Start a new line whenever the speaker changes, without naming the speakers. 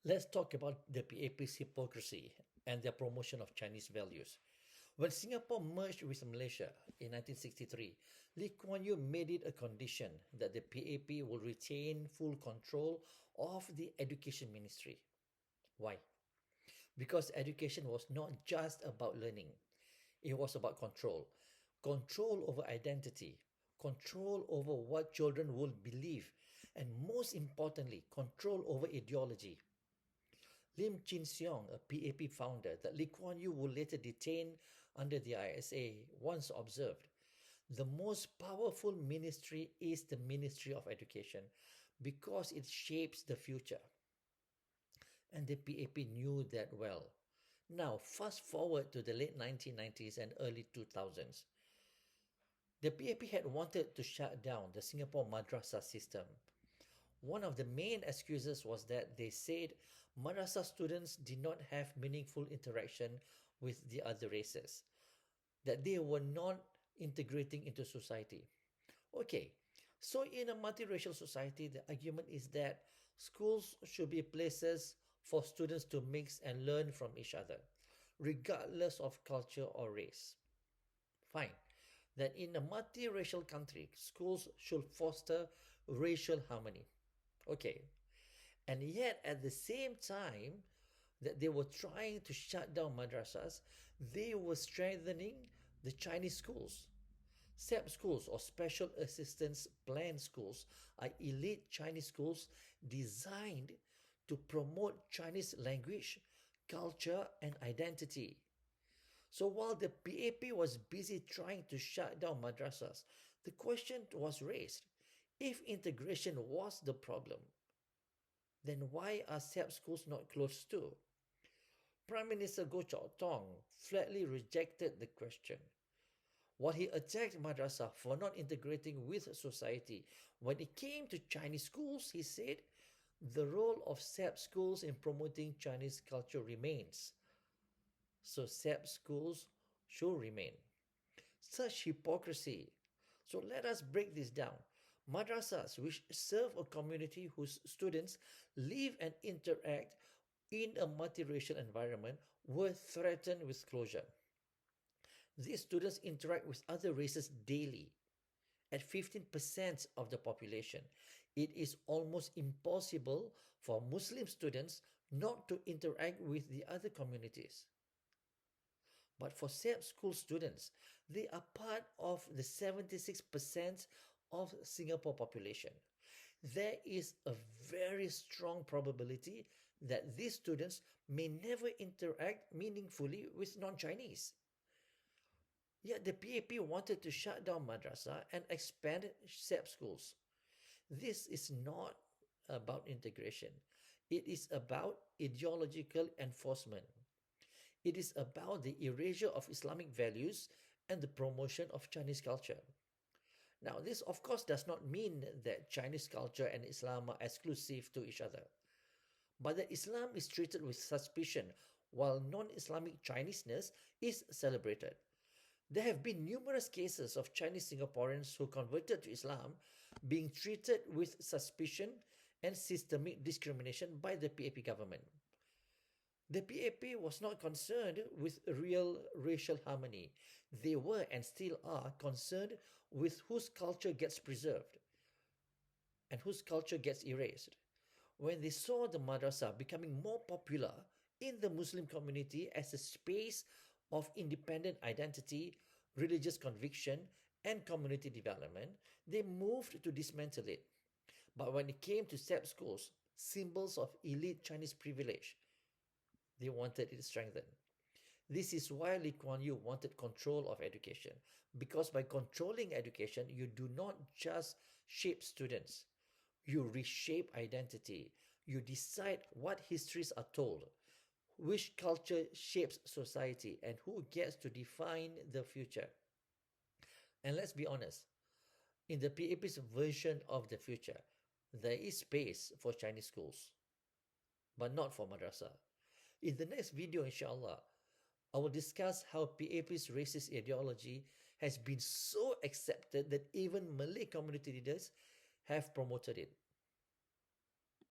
Let's talk about the PAP's hypocrisy and their promotion of Chinese values. When Singapore merged with Malaysia in 1963, Lee Kuan Yew made it a condition that the PAP will retain full control of the education ministry. Why? Because education was not just about learning, it was about control. Control over identity, control over what children will believe, and most importantly, control over ideology. Lim Chin Siong, a PAP founder that Lee Kuan Yew would later detain under the ISA, once observed, the most powerful ministry is the Ministry of Education because it shapes the future. And the PAP knew that well. Now, fast forward to the late 1990s and early 2000s. The PAP had wanted to shut down the Singapore Madrasah system. One of the main excuses was that they said Madrasah students did not have meaningful interaction with the other races, that they were not integrating into society. Okay, so in a multiracial society, the argument is that schools should be places for students to mix and learn from each other, regardless of culture or race. Fine. That in a multiracial country, schools should foster racial harmony. Okay. And yet, at the same time that they were trying to shut down madrasas, they were strengthening the Chinese schools. SAP schools or Special Assistance Plan schools are elite Chinese schools designed to promote Chinese language, culture, and identity. So while the PAP was busy trying to shut down madrasas, the question was raised, if integration was the problem, then why are SAP schools not closed too? Prime Minister Goh Chok Tong flatly rejected the question. While he attacked madrasah for not integrating with society, when it came to Chinese schools, he said, the role of SAP schools in promoting Chinese culture remains. So SAP schools should remain. Such hypocrisy. So let us break this down. Madrasas, which serve a community whose students live and interact in a multiracial environment, were threatened with closure. These students interact with other races daily. At 15% of the population, it is almost impossible for Muslim students not to interact with the other communities. But for SAP school students, they are part of the 76% of Singapore population. There is a very strong probability that these students may never interact meaningfully with non-Chinese. Yet the PAP wanted to shut down madrasa and expand SAP schools. This is not about integration. It is about ideological enforcement. It is about the erasure of Islamic values and the promotion of Chinese culture. Now, this of course does not mean that Chinese culture and Islam are exclusive to each other, but that Islam is treated with suspicion while non-Islamic Chineseness is celebrated. There have been numerous cases of Chinese Singaporeans who converted to Islam being treated with suspicion and systemic discrimination by the PAP government. The PAP was not concerned with real racial harmony. They were and still are concerned with whose culture gets preserved and whose culture gets erased. When they saw the madrasa becoming more popular in the Muslim community as a space of independent identity, religious conviction, and community development, they moved to dismantle it. But when it came to SAP schools, symbols of elite Chinese privilege, they wanted it strengthened. This is why Lee Kuan Yew wanted control of education, because by controlling education, you do not just shape students, you reshape identity, you decide what histories are told, which culture shapes society, and who gets to define the future. And let's be honest, in the PAP's version of the future, there is space for Chinese schools, but not for madrasa. In the next video, inshallah, I will discuss how PAP's racist ideology has been so accepted that even Malay community leaders have promoted it.